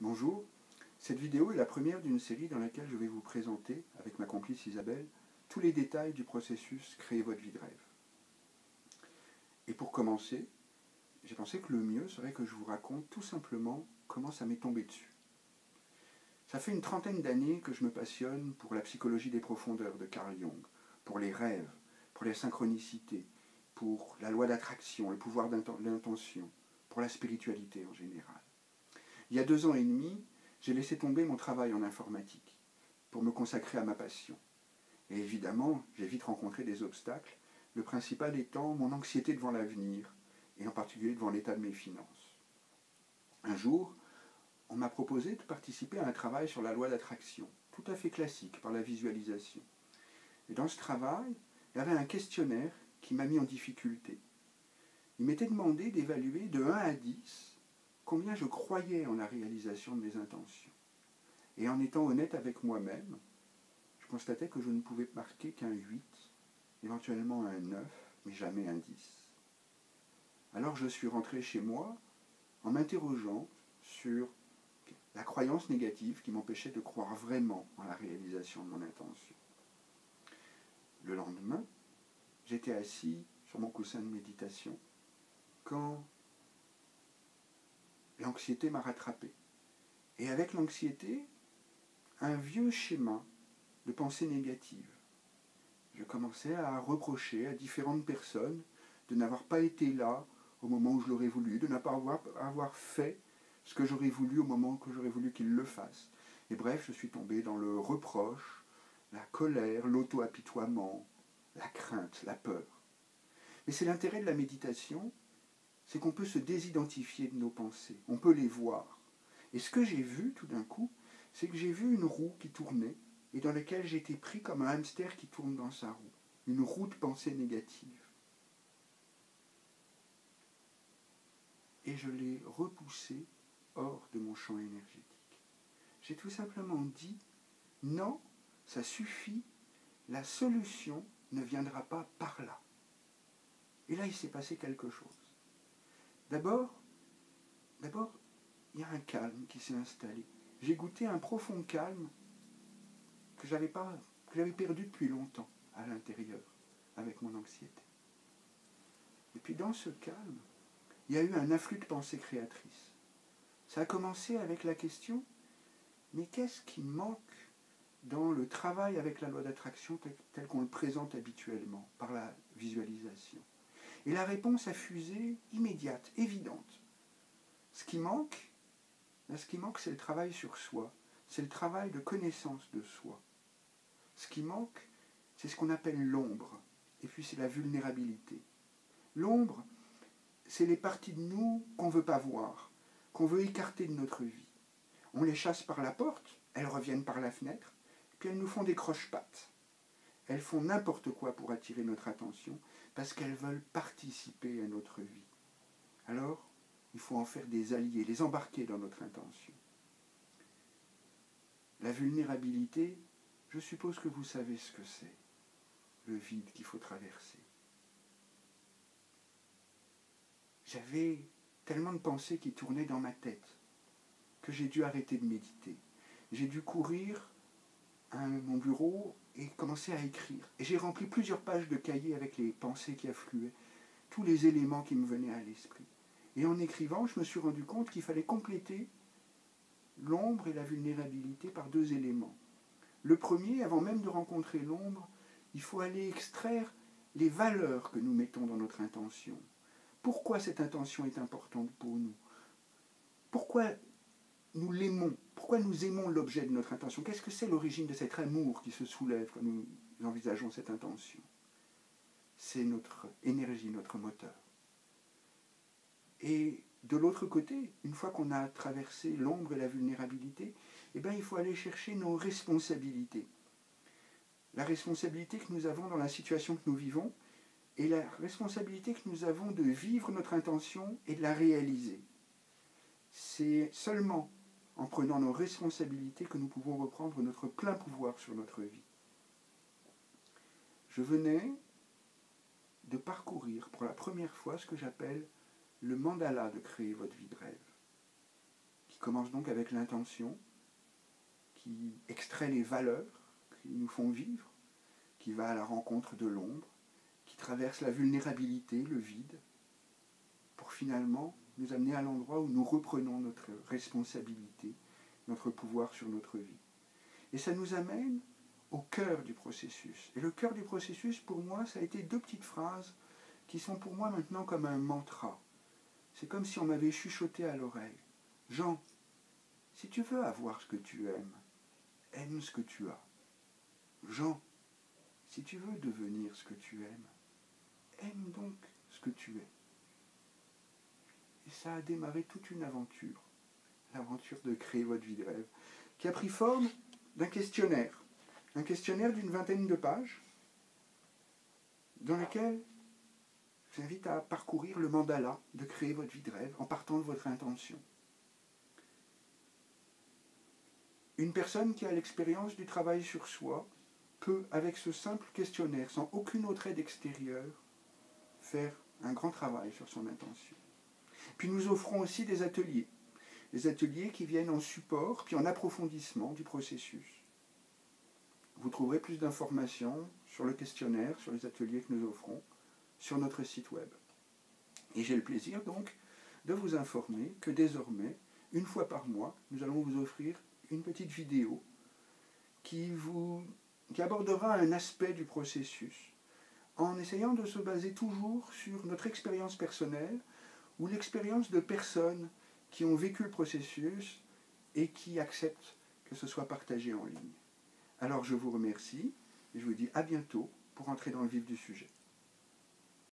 Bonjour, cette vidéo est la première d'une série dans laquelle je vais vous présenter, avec ma complice Isabelle, tous les détails du processus Créer votre vie de rêve. Et pour commencer, j'ai pensé que le mieux serait que je vous raconte tout simplement comment ça m'est tombé dessus. Ça fait une trentaine d'années que je me passionne pour la psychologie des profondeurs de Carl Jung, pour les rêves, pour les synchronicités, pour la loi d'attraction, le pouvoir de l'intention, pour la spiritualité en général. Il y a 2 ans et demi, j'ai laissé tomber mon travail en informatique pour me consacrer à ma passion. Et évidemment, j'ai vite rencontré des obstacles, le principal étant mon anxiété devant l'avenir, et en particulier devant l'état de mes finances. Un jour, on m'a proposé de participer à un travail sur la loi d'attraction, tout à fait classique par la visualisation. Et dans ce travail, il y avait un questionnaire qui m'a mis en difficulté. Il m'était demandé d'évaluer de 1 à 10 combien je croyais en la réalisation de mes intentions. Et en étant honnête avec moi-même, je constatais que je ne pouvais marquer qu'un 8, éventuellement un 9, mais jamais un 10. Alors je suis rentré chez moi en m'interrogeant sur la croyance négative qui m'empêchait de croire vraiment en la réalisation de mon intention. Le lendemain, j'étais assis sur mon coussin de méditation quand l'anxiété m'a rattrapé. Et avec l'anxiété, un vieux schéma de pensée négative. Je commençais à reprocher à différentes personnes de n'avoir pas été là au moment où je l'aurais voulu, de ne pas avoir fait ce que j'aurais voulu au moment que j'aurais voulu qu'ils le fassent. Et bref, je suis tombé dans le reproche, la colère, l'auto-apitoiement, la crainte, la peur. Et c'est l'intérêt de la méditation, c'est qu'on peut se désidentifier de nos pensées, on peut les voir. Et ce que j'ai vu tout d'un coup, c'est que j'ai vu une roue qui tournait et dans laquelle j'étais pris comme un hamster qui tourne dans sa roue. Une roue de pensée négative. Et je l'ai repoussé hors de mon champ énergétique. J'ai tout simplement dit, non, ça suffit, la solution ne viendra pas par là. Et là, il s'est passé quelque chose. D'abord, il y a un calme qui s'est installé. J'ai goûté un profond calme que j'avais perdu depuis longtemps à l'intérieur, avec mon anxiété. Et puis dans ce calme, il y a eu un afflux de pensées créatrices. Ça a commencé avec la question, mais qu'est-ce qui manque dans le travail avec la loi d'attraction tel qu'on le présente habituellement, par la visualisation? Et la réponse a fusé immédiate, évidente. Ce qui manque, c'est le travail sur soi, c'est le travail de connaissance de soi. Ce qui manque, c'est ce qu'on appelle l'ombre, et puis c'est la vulnérabilité. L'ombre, c'est les parties de nous qu'on ne veut pas voir, qu'on veut écarter de notre vie. On les chasse par la porte, elles reviennent par la fenêtre, puis elles nous font des croche-pattes. Elles font n'importe quoi pour attirer notre attention, parce qu'elles veulent participer à notre vie. Alors, il faut en faire des alliés, les embarquer dans notre intention. La vulnérabilité, je suppose que vous savez ce que c'est, le vide qu'il faut traverser. J'avais tellement de pensées qui tournaient dans ma tête que j'ai dû arrêter de méditer. J'ai dû courir à mon bureau et commencer à écrire. Et j'ai rempli plusieurs pages de cahiers avec les pensées qui affluaient, tous les éléments qui me venaient à l'esprit. Et en écrivant, je me suis rendu compte qu'il fallait compléter l'ombre et la vulnérabilité par 2 éléments. Le premier, avant même de rencontrer l'ombre, il faut aller extraire les valeurs que nous mettons dans notre intention. Pourquoi cette intention est importante pour nous? Pourquoi nous l'aimons? Pourquoi nous aimons l'objet de notre intention? Qu'est-ce que c'est l'origine de cet amour qui se soulève quand nous envisageons cette intention? C'est notre énergie, notre moteur. Et de l'autre côté, une fois qu'on a traversé l'ombre et la vulnérabilité, il faut aller chercher nos responsabilités. La responsabilité que nous avons dans la situation que nous vivons et la responsabilité que nous avons de vivre notre intention et de la réaliser. C'est seulement en prenant nos responsabilités que nous pouvons reprendre notre plein pouvoir sur notre vie. Je venais de parcourir pour la première fois ce que j'appelle le mandala de créer votre vie de rêve, qui commence donc avec l'intention, qui extrait les valeurs qui nous font vivre, qui va à la rencontre de l'ombre, qui traverse la vulnérabilité, le vide, pour finalement nous amener à l'endroit où nous reprenons notre responsabilité, notre pouvoir sur notre vie. Et ça nous amène au cœur du processus. Et le cœur du processus, pour moi, ça a été 2 petites phrases qui sont pour moi maintenant comme un mantra. C'est comme si on m'avait chuchoté à l'oreille. Jean, si tu veux avoir ce que tu aimes, aime ce que tu as. Jean, si tu veux devenir ce que tu aimes, aime donc ce que tu es. Et ça a démarré toute une aventure, l'aventure de créer votre vie de rêve, qui a pris forme d'un questionnaire. Un questionnaire d'une 20aine de pages, dans lequel je vous invite à parcourir le mandala de créer votre vie de rêve en partant de votre intention. Une personne qui a l'expérience du travail sur soi peut, avec ce simple questionnaire, sans aucune autre aide extérieure, faire un grand travail sur son intention. Puis nous offrons aussi des ateliers qui viennent en support, puis en approfondissement du processus. Vous trouverez plus d'informations sur le questionnaire, sur les ateliers que nous offrons, sur notre site web. Et j'ai le plaisir donc de vous informer que désormais, 1 fois par mois, nous allons vous offrir une petite vidéo qui abordera un aspect du processus, en essayant de se baser toujours sur notre expérience personnelle ou l'expérience de personnes qui ont vécu le processus et qui acceptent que ce soit partagé en ligne. Alors je vous remercie et je vous dis à bientôt pour entrer dans le vif du sujet.